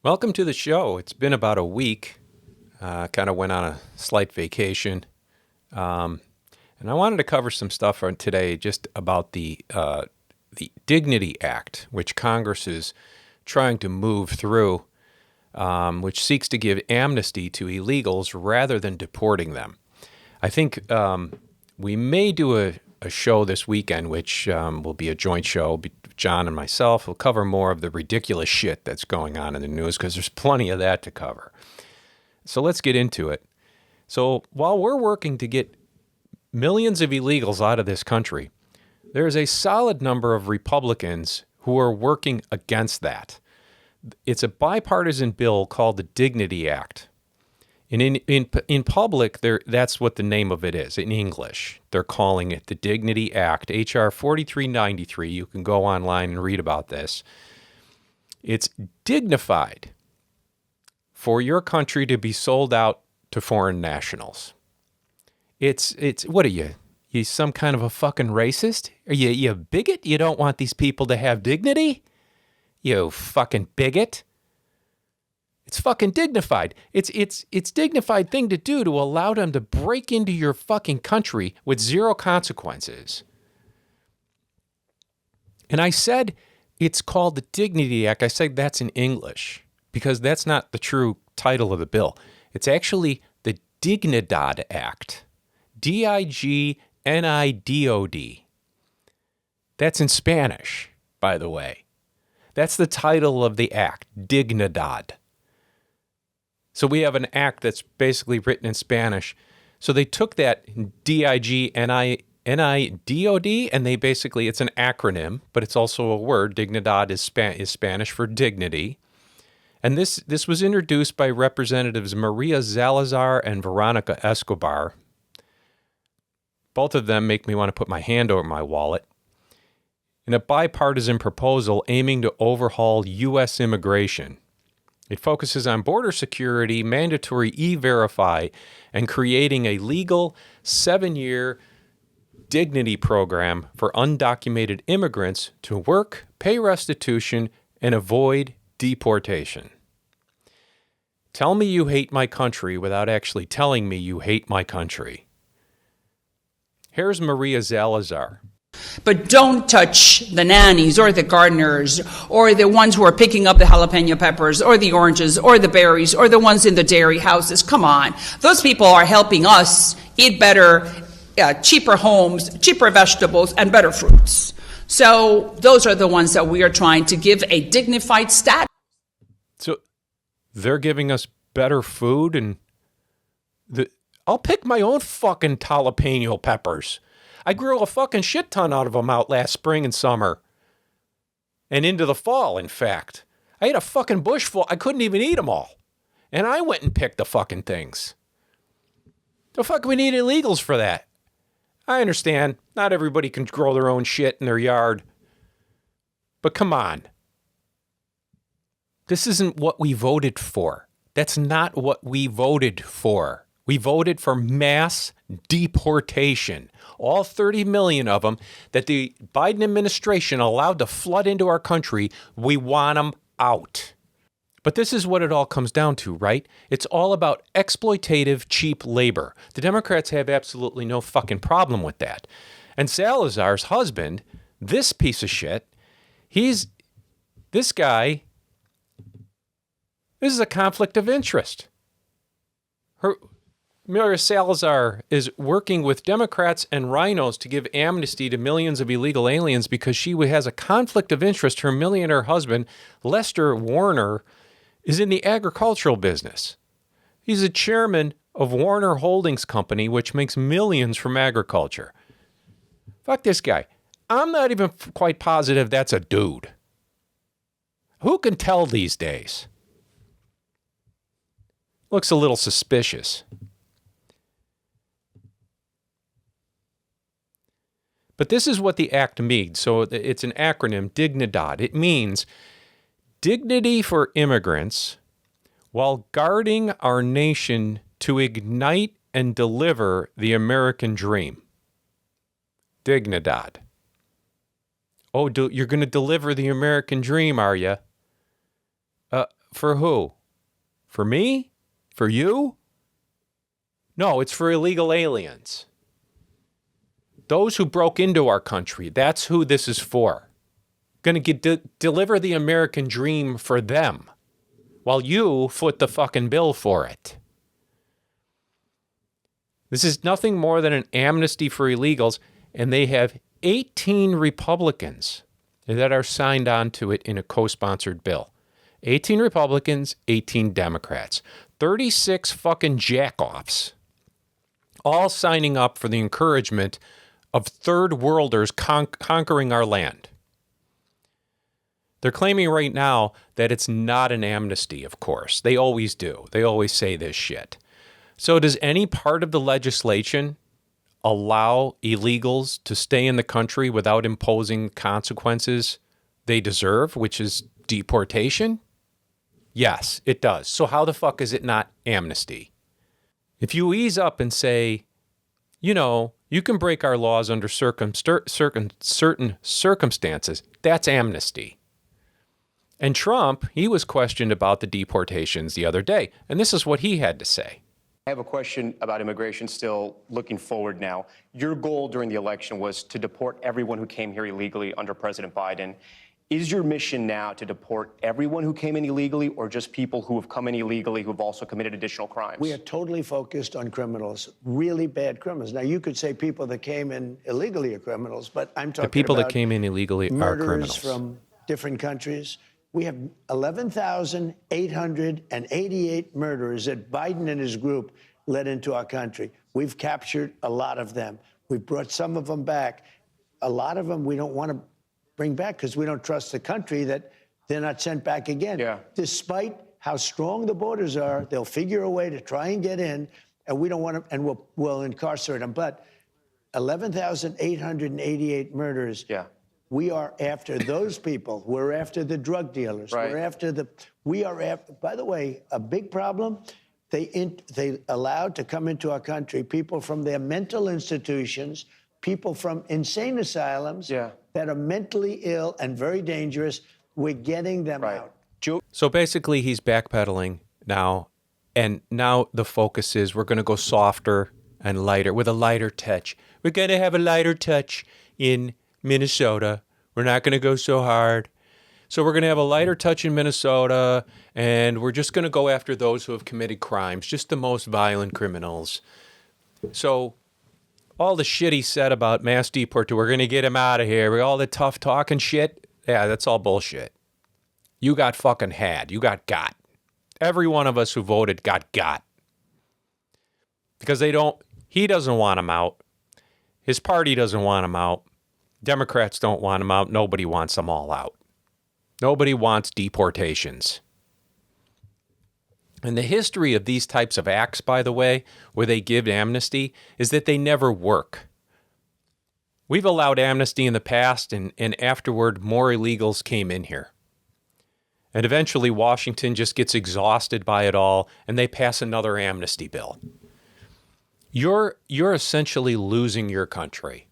Welcome to the show. It's been about a week. Kind of went on a slight vacation. Um, and I wanted to cover some stuff on today just about the Dignity Act, which Congress is trying to move through, which seeks to give amnesty to illegals rather than deporting them. I think we may do a show this weekend, which will be a joint show. John and myself will cover more of the ridiculous shit that's going on in the news because there's plenty of that to cover. So let's get into it. So while we're working to get millions of illegals out of this country, there's a solid number of Republicans who are working against that. It's a bipartisan bill called the Dignity Act. And in public, that's what the name of it is. In English, they're calling it the Dignity Act, H.R. 4393. You can go online and read about this. It's dignified for your country to be sold out to foreign nationals. It's what are you? You some kind of a fucking racist? Are you a bigot? You don't want these people to have dignity? You fucking bigot. It's fucking dignified. It's dignified thing to do to allow them to break into your fucking country with zero consequences. And I said it's called the Dignity Act. I said that's in English because that's not the true title of the bill. It's actually the Dignidad Act. Dignidod. That's in Spanish, by the way. That's the title of the act, Dignidad. So we have an act that's basically written in Spanish. So they took that Dignidod and they basically, it's an acronym, but it's also a word. Dignidad is Spanish for dignity. And this was introduced by Representatives Maria Salazar and Veronica Escobar. Both of them make me want to put my hand over my wallet. In a bipartisan proposal aiming to overhaul U.S. immigration. It focuses on border security, mandatory e-verify, and creating a legal 7-year dignity program for undocumented immigrants to work, pay restitution, and avoid deportation. Tell me you hate my country without actually telling me you hate my country. Here's Maria Salazar. But don't touch the nannies or the gardeners or the ones who are picking up the jalapeno peppers or the oranges or the berries or the ones in the dairy houses. Come on. Those people are helping us eat better, cheaper homes, cheaper vegetables, and better fruits. So those are the ones that we are trying to give a dignified status. So they're giving us better food and I'll pick my own fucking jalapeno peppers. I grew a fucking shit ton out of them out last spring and summer. And into the fall, in fact. I ate a fucking bush full. I couldn't even eat them all. And I went and picked the fucking things. The fuck we need illegals for that? I understand. Not everybody can grow their own shit in their yard. But come on. This isn't what we voted for. That's not what we voted for. We voted for mass deportation. All 30 million of them that the Biden administration allowed to flood into our country, we want them out. But this is what it all comes down to, right? It's all about exploitative, cheap labor. The Democrats have absolutely no fucking problem with that. And Salazar's husband, this piece of shit, this is a conflict of interest. Maria Salazar is working with Democrats and rhinos to give amnesty to millions of illegal aliens because she has a conflict of interest. Her millionaire husband, Lester Warner, is in the agricultural business. He's a chairman of Warner Holdings Company, which makes millions from agriculture. Fuck this guy. I'm not even quite positive that's a dude. Who can tell these days? Looks a little suspicious. But this is what the act means. So it's an acronym, Dignidad. It means dignity for immigrants while guarding our nation to ignite and deliver the American dream. Dignidad. Oh, you're going to deliver the American dream, are you? For who? For me? For you? No, it's for illegal aliens. Those who broke into our country, that's who this is for. Going to deliver the American dream for them while you foot the fucking bill for it. This is nothing more than an amnesty for illegals, and they have 18 Republicans that are signed on to it in a co-sponsored bill. 18 Republicans, 18 Democrats. 36 fucking jackoffs, all signing up for the encouragement of third worlders conquering our land. They're claiming right now that it's not an amnesty, of course. They always do. They always say this shit. So does any part of the legislation allow illegals to stay in the country without imposing consequences they deserve, which is deportation? Yes, it does. So how the fuck is it not amnesty? If you ease up and say, you know, you can break our laws under certain circumstances, that's amnesty. And Trump, he was questioned about the deportations the other day, and this is what he had to say. I have a question about immigration still looking forward now. Your goal during the election was to deport everyone who came here illegally under President Biden. Is your mission now to deport everyone who came in illegally or just people who have come in illegally who have also committed additional crimes? We are totally focused on criminals, really bad criminals. Now, you could say people that came in illegally are criminals, but I'm talking about the people that came in illegally are criminals from different countries. We have 11,888 murderers that Biden and his group led into our country. We've captured a lot of them. We've brought some of them back. A lot of them we don't want to bring back because we don't trust the country that they're not sent back again. Yeah. Despite how strong the borders are, they'll figure a way to try and get in, and we don't want to, and we'll incarcerate them. But 11,888 murders. Yeah. We are after those people. We're after the drug dealers. Right. We are after, by the way, a big problem. They allowed to come into our country people from their mental institutions, people from insane asylums that are mentally ill and very dangerous. We're getting them out. So basically he's backpedaling now, and now the focus is we're going to go softer and lighter, with a lighter touch. We're going to have a lighter touch in Minnesota. We're not going to go so hard. So we're going to have a lighter touch in Minnesota, and we're just going to go after those who have committed crimes, just the most violent criminals. So all the shit he said about mass deportation, we're going to get him out of here, all the tough talking shit, yeah, that's all bullshit. You got fucking had. You got. Every one of us who voted got. Because he doesn't want him out. His party doesn't want him out. Democrats don't want them out. Nobody wants them all out. Nobody wants deportations. And the history of these types of acts, by the way, where they give amnesty, is that they never work. We've allowed amnesty in the past, and afterward, more illegals came in here. And eventually, Washington just gets exhausted by it all, and they pass another amnesty bill. You're essentially losing your country.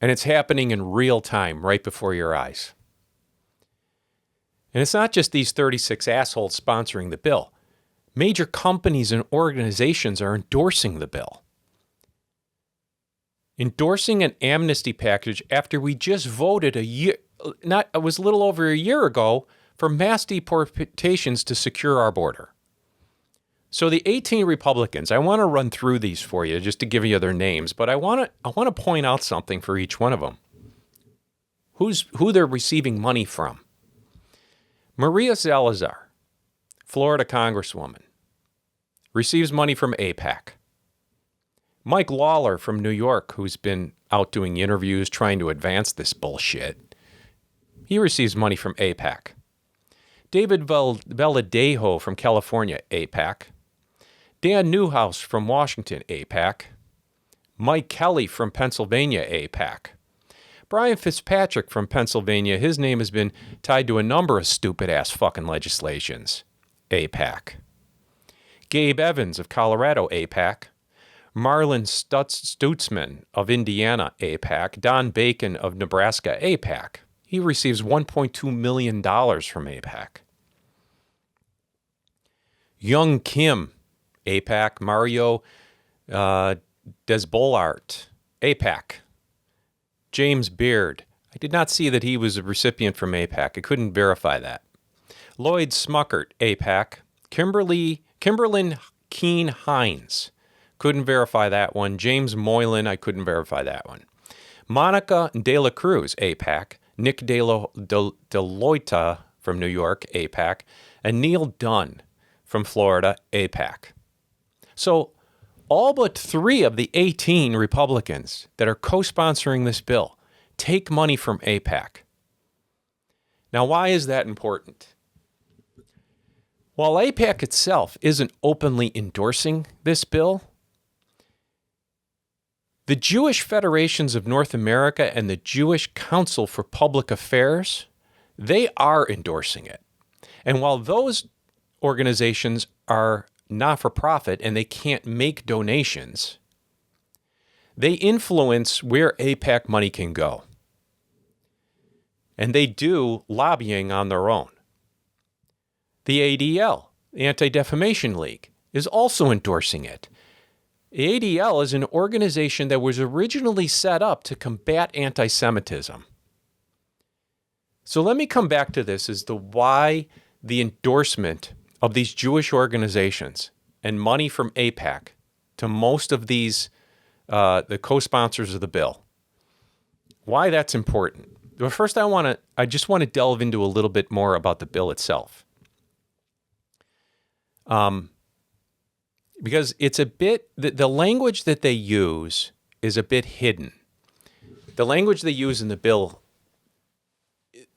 And it's happening in real time right before your eyes. And it's not just these 36 assholes sponsoring the bill. Major companies and organizations are endorsing the bill. Endorsing an amnesty package after we just voted it was a little over a year ago for mass deportations to secure our border. So the 18 Republicans, I want to run through these for you just to give you their names, but I want to point out something for each one of them. Who they're receiving money from. Maria Salazar, Florida Congresswoman, receives money from AIPAC. Mike Lawler from New York, who's been out doing interviews trying to advance this bullshit, he receives money from AIPAC. David Valadao from California, AIPAC. Dan Newhouse from Washington, AIPAC. Mike Kelly from Pennsylvania, AIPAC. Brian Fitzpatrick from Pennsylvania, his name has been tied to a number of stupid-ass fucking legislations, AIPAC. Gabe Evans of Colorado, AIPAC. Marlon Stutzman of Indiana, AIPAC. Don Bacon of Nebraska, AIPAC. He receives $1.2 million from AIPAC. Young Kim, AIPAC. Mario Desbolart, AIPAC. James Beard. I did not see that he was a recipient from AIPAC. I couldn't verify that. Lloyd Smuckert, AIPAC. Kimberlyn Keene Hines. Couldn't verify that one. James Moylan, I couldn't verify that one. Monica De La Cruz, AIPAC. Nick DeLoita from New York, AIPAC. And Neil Dunn from Florida, AIPAC. So all but 3 of the 18 Republicans that are co-sponsoring this bill take money from AIPAC. Now, why is that important? While AIPAC itself isn't openly endorsing this bill, the Jewish Federations of North America and the Jewish Council for Public Affairs, they are endorsing it. And while those organizations are not-for-profit and they can't make donations, they influence where AIPAC money can go. And they do lobbying on their own. The ADL, the Anti-Defamation League, is also endorsing it. The ADL is an organization that was originally set up to combat anti-Semitism. So let me come back to this as to why the endorsement of these Jewish organizations and money from AIPAC to most of these, the co-sponsors of the bill, why that's important. But first, I just want to delve into a little bit more about the bill itself. Because it's a bit, the language that they use is a bit hidden. The language they use in the bill,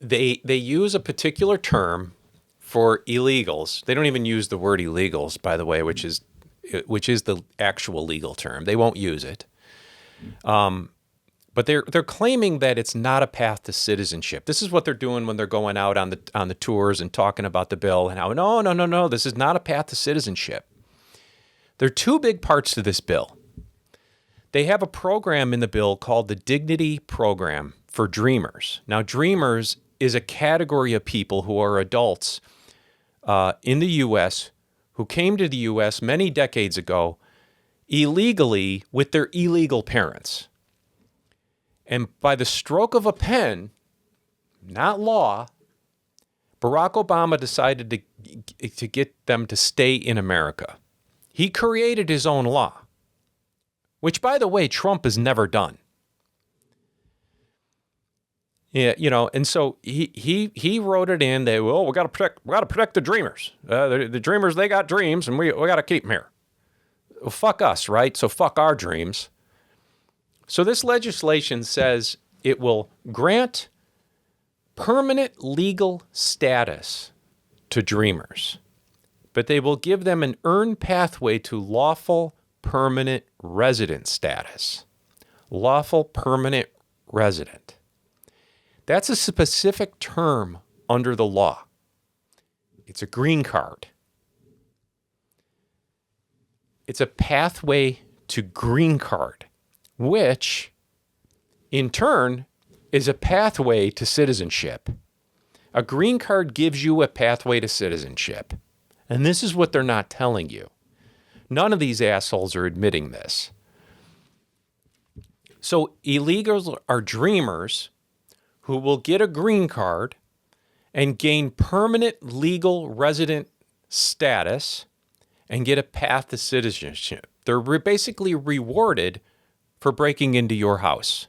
they use a particular term for illegals. They don't even use the word illegals, by the way, which is the actual legal term. They won't use it. But they're claiming that it's not a path to citizenship. This is what they're doing when they're going out on the tours and talking about the bill and how no, this is not a path to citizenship. There are 2 big parts to this bill. They have a program in the bill called the Dignity Program for Dreamers. Now, Dreamers is a category of people who are adults in the U.S. who came to the U.S. many decades ago illegally with their illegal parents. And by the stroke of a pen, not law, Barack Obama decided to get them to stay in America. He created his own law, which, by the way, Trump has never done. Yeah, and so he wrote it in. We got to protect the dreamers. The dreamers, they got dreams, and we got to keep them here. Well, fuck us, right? So fuck our dreams. So this legislation says it will grant permanent legal status to dreamers, but they will give them an earned pathway to lawful permanent resident status. Lawful permanent resident. That's a specific term under the law. It's a green card. It's a pathway to green card, which in turn is a pathway to citizenship. A green card gives you a pathway to citizenship. And this is what they're not telling you. None of these assholes are admitting this. So illegals are dreamers who will get a green card and gain permanent legal resident status and get a path to citizenship. They're basically rewarded for breaking into your house,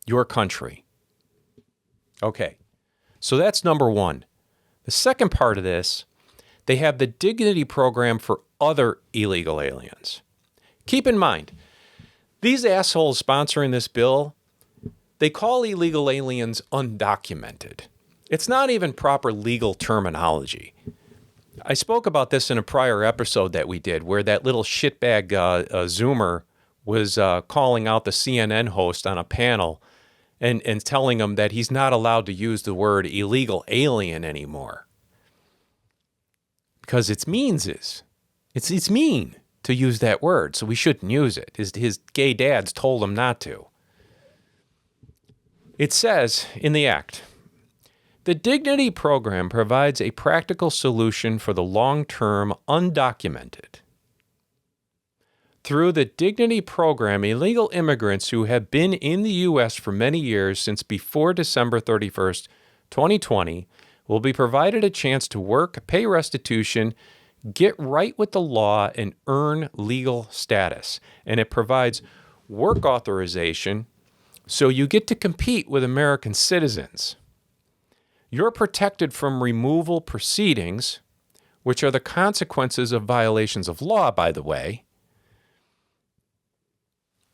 your country. Okay, so that's number one. The second part of this, they have the Dignity Program for other illegal aliens. Keep in mind, these assholes sponsoring this bill, they call illegal aliens undocumented. It's not even proper legal terminology. I spoke about this in a prior episode that we did where that little shitbag Zoomer was calling out the CNN host on a panel and telling him that he's not allowed to use the word illegal alien anymore. Because it's mean to use that word, so we shouldn't use it. His gay dads told him not to. It says in the act, The Dignity Program provides a practical solution for the long-term undocumented. Through the Dignity Program, illegal immigrants who have been in the U.S. for many years since before December 31st, 2020, will be provided a chance to work, pay restitution, get right with the law, and earn legal status. And it provides work authorization so you get to compete with American citizens. You're protected from removal proceedings, which are the consequences of violations of law, by the way.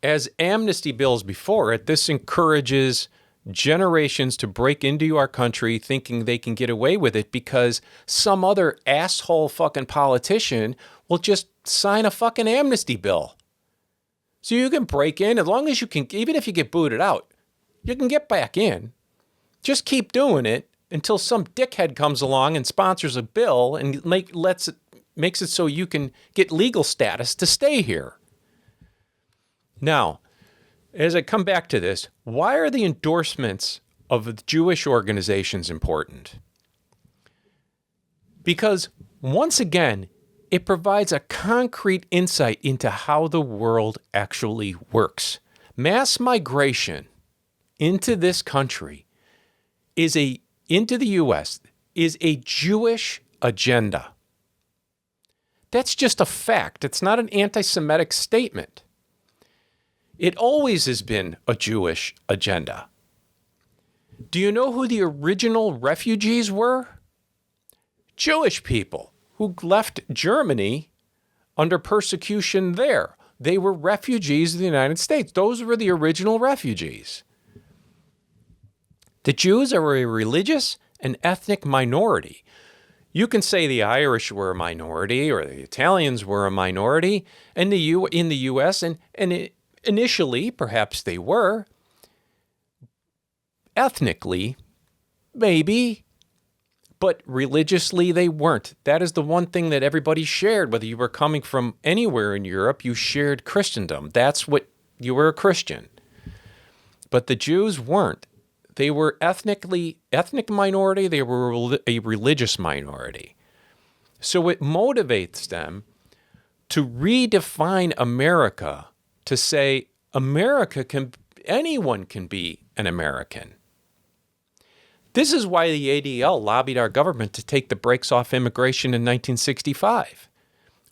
As amnesty bills before it, this encourages generations to break into our country thinking they can get away with it because some other asshole fucking politician will just sign a fucking amnesty bill. So you can break in as long as you can, even if you get booted out, you can get back in. Just keep doing it until some dickhead comes along and sponsors a bill and makes it so you can get legal status to stay here. Now, as I come back to this, why are the endorsements of the Jewish organizations important? Because, once again, it provides a concrete insight into how the world actually works. Mass migration into this country into the U.S. is a Jewish agenda. That's just a fact. It's not an anti-Semitic statement. It always has been a Jewish agenda. Do you know who the original refugees were? Jewish people who left Germany under persecution there. They were refugees of the United States. Those were the original refugees. The Jews are a religious and ethnic minority. You can say the Irish were a minority or the Italians were a minority in the U.S., and initially, perhaps they were. Ethnically, maybe, but religiously they weren't. That is the one thing that everybody shared. Whether you were coming from anywhere in Europe, you shared Christendom. That's what you were, a Christian. But the Jews weren't. They were ethnic minority. They were a religious minority. So it motivates them to redefine America, to say anyone can be an American. This is why the ADL lobbied our government to take the brakes off immigration in 1965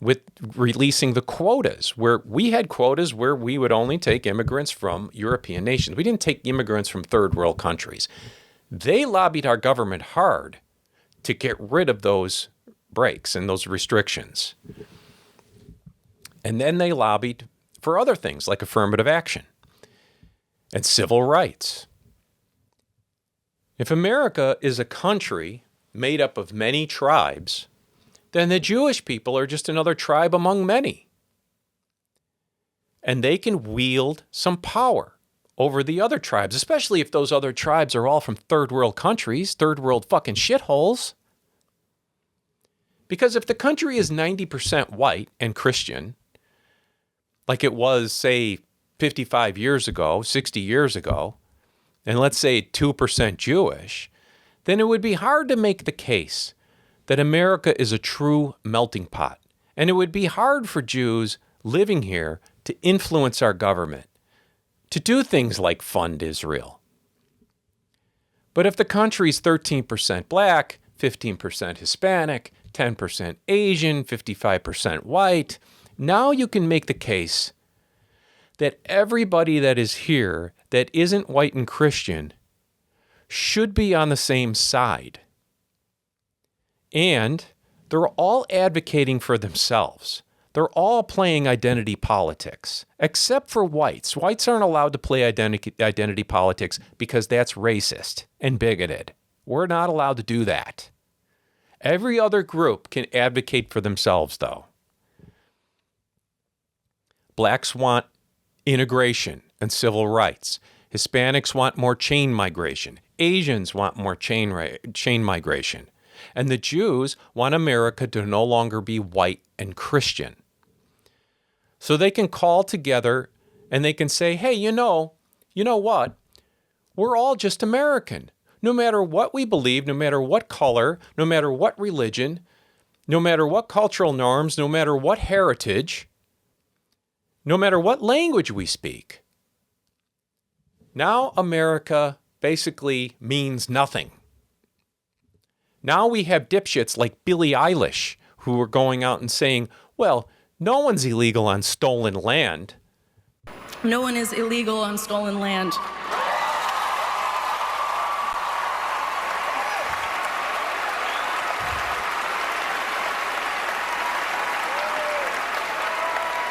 with releasing the quotas, where we had quotas where we would only take immigrants from European nations. We didn't take immigrants from third world countries. They lobbied our government hard to get rid of those brakes and those restrictions. And then they lobbied for other things like affirmative action and civil rights. If America is a country made up of many tribes, then the Jewish people are just another tribe among many. And they can wield some power over the other tribes, especially if those other tribes are all from third world countries, third world fucking shitholes. Because if the country is 90% white and Christian, like it was, say, 55 years ago, 60 years ago, and let's say 2% Jewish, then it would be hard to make the case that America is a true melting pot. And it would be hard for Jews living here to influence our government, to do things like fund Israel. But if the country's 13% black, 15% Hispanic, 10% Asian, 55% white, now you can make the case that everybody that is here that isn't white and Christian should be on the same side. And they're all advocating for themselves. They're all playing identity politics, except for whites. Whites aren't allowed to play identity politics because that's racist and bigoted. We're not allowed to do that. Every other group can advocate for themselves, though. Blacks want integration and civil rights. Hispanics want more chain migration. Asians want more chain migration. And the Jews want America to no longer be white and Christian. So they can call together and they can say, hey, you know what? We're all just American. no matter what we believe, no matter what color, no matter what religion, no matter what cultural norms, no matter what heritage, no matter what language we speak. Now America basically means nothing. Now we have dipshits like Billie Eilish who are going out and saying, well, no one's illegal on stolen land. No one is illegal on stolen land.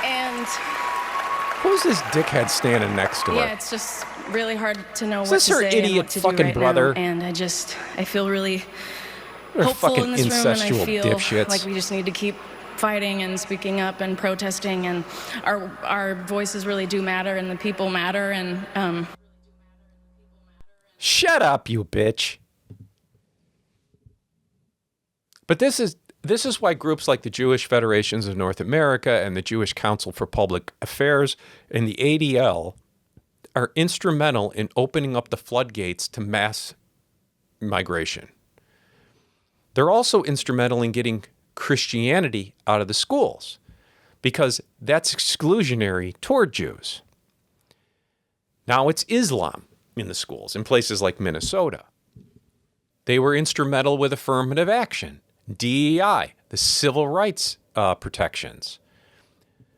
And Who's this dickhead standing next to her? yeah, it's just really hard to know Is what this to her say and idiot what to fucking do right brother? now. And I feel really They're hopeful fucking in this room, and I incestual feel dipshits. like we just need to keep fighting and speaking up and protesting, and our voices really do matter, and the people matter, and Shut up, you bitch. But this is why groups like the Jewish Federations of North America and the Jewish Council for Public Affairs and the ADL are instrumental in opening up the floodgates to mass migration. They're also instrumental in getting Christianity out of the schools because that's exclusionary toward Jews. Now it's Islam in the schools in places like Minnesota. They were instrumental with affirmative action, DEI, the civil rights protections.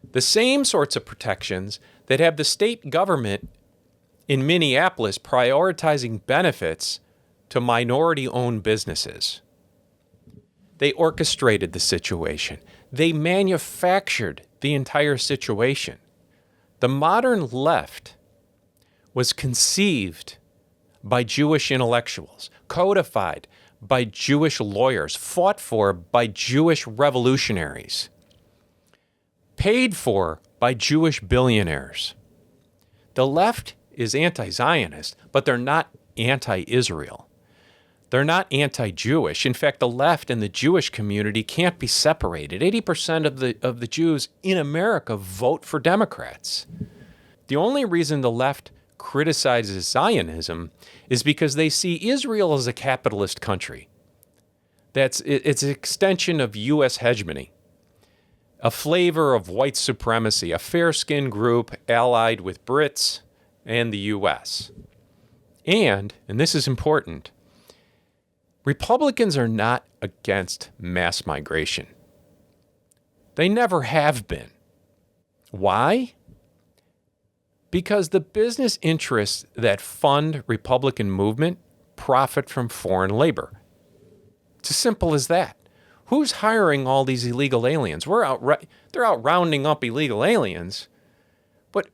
The same sorts of protections that have the state government in Minneapolis prioritizing benefits to minority-owned businesses. They orchestrated the situation. They manufactured the entire situation. The modern left was conceived by Jewish intellectuals, codified by Jewish lawyers, fought for by Jewish revolutionaries, paid for by Jewish billionaires. The left is anti-Zionist, but they're not anti-Israel. They're not anti-Jewish. In fact, the left and the Jewish community can't be separated. 80% of the Jews in America vote for Democrats. The only reason the left criticizes Zionism is because they see Israel as a capitalist country. It's an extension of U.S. hegemony, a flavor of white supremacy, a fair-skinned group allied with Brits and the U.S. And this is important, Republicans are not against mass migration. They never have been. Why? Because the business interests that fund Republican movement profit from foreign labor. It's as simple as that. Who's hiring all these illegal aliens? They're out rounding up illegal aliens, but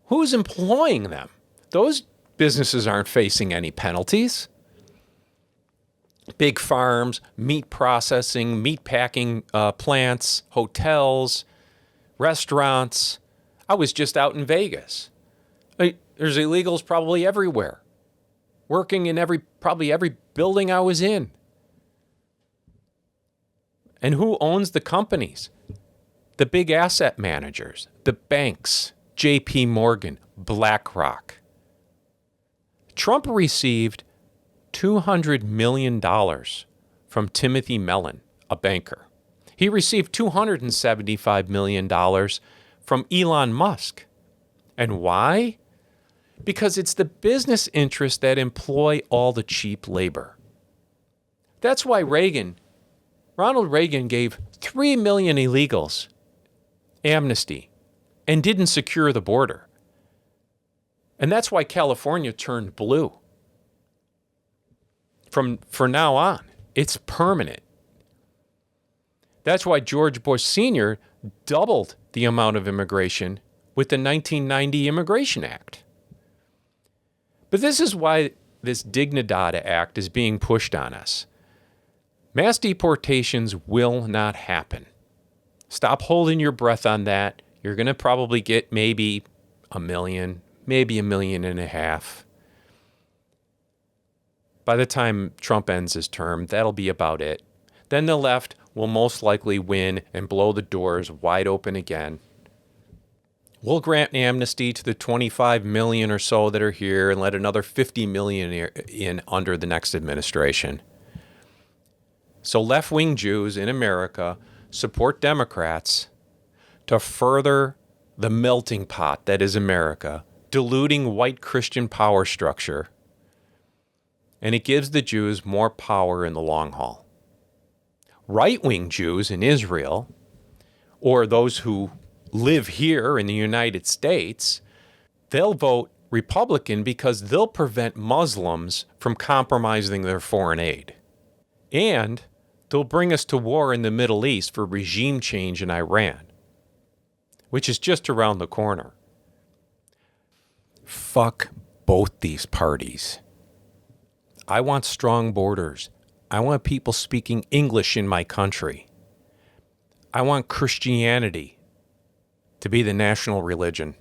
who's employing them? Those businesses aren't facing any penalties. Big farms, meat processing, meat packing plants, hotels, restaurants. I was just out in Vegas. There's illegals probably everywhere, working in probably every building I was in. And who owns the companies? The big asset managers, the banks, J.P. Morgan, BlackRock. Trump received $200 million from Timothy Mellon, a banker. He received $275 million from Elon Musk. And why? Because it's the business interests that employ all the cheap labor. That's why Ronald Reagan gave 3 million illegals amnesty and didn't secure the border. And that's why California turned blue. From now on, it's permanent. That's why George Bush Sr. doubled the amount of immigration with the 1990 Immigration Act. But this is why this Dignidad Act is being pushed on us. Mass deportations will not happen. Stop holding your breath on that. You're going to probably get maybe 1 million, maybe 1.5 million. By the time Trump ends his term, that'll be about it. Then the left will most likely win and blow the doors wide open again. We'll grant amnesty to the 25 million or so that are here and let another 50 million in under the next administration. So left-wing Jews in America support Democrats to further the melting pot that is America, diluting white Christian power structure, and it gives the Jews more power in the long haul. Right-wing Jews in Israel, or those who live here in the United States, they'll vote Republican because they'll prevent Muslims from compromising their foreign aid. And they'll bring us to war in the Middle East for regime change in Iran, which is just around the corner. Fuck both these parties. I want strong borders. I want people speaking English in my country. I want Christianity to be the national religion.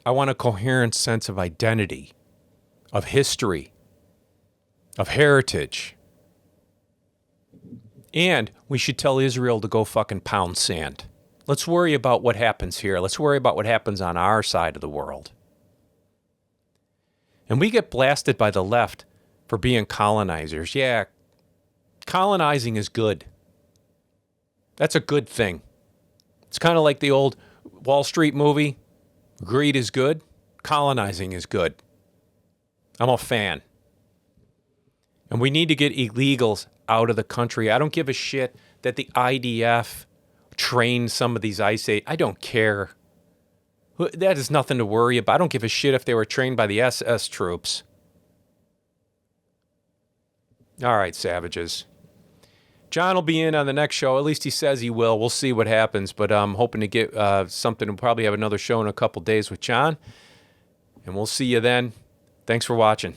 I want a coherent sense of identity, of history, of heritage. And we should tell Israel to go fucking pound sand. Let's worry about what happens here. Let's worry about what happens on our side of the world. And we get blasted by the left for being colonizers. Yeah, colonizing is good. That's a good thing. It's kind of like the old Wall Street movie. Greed is good. Colonizing is good. I'm a fan. And we need to get illegals out of the country. I don't give a shit that the IDF trained some of these ICE. I don't care. That is nothing to worry about. I don't give a shit if they were trained by the SS troops. All right, savages. John will be in on the next show. At least he says he will. We'll see what happens. But I'm hoping to get something. We'll probably have another show in a couple days with John. And we'll see you then. Thanks for watching.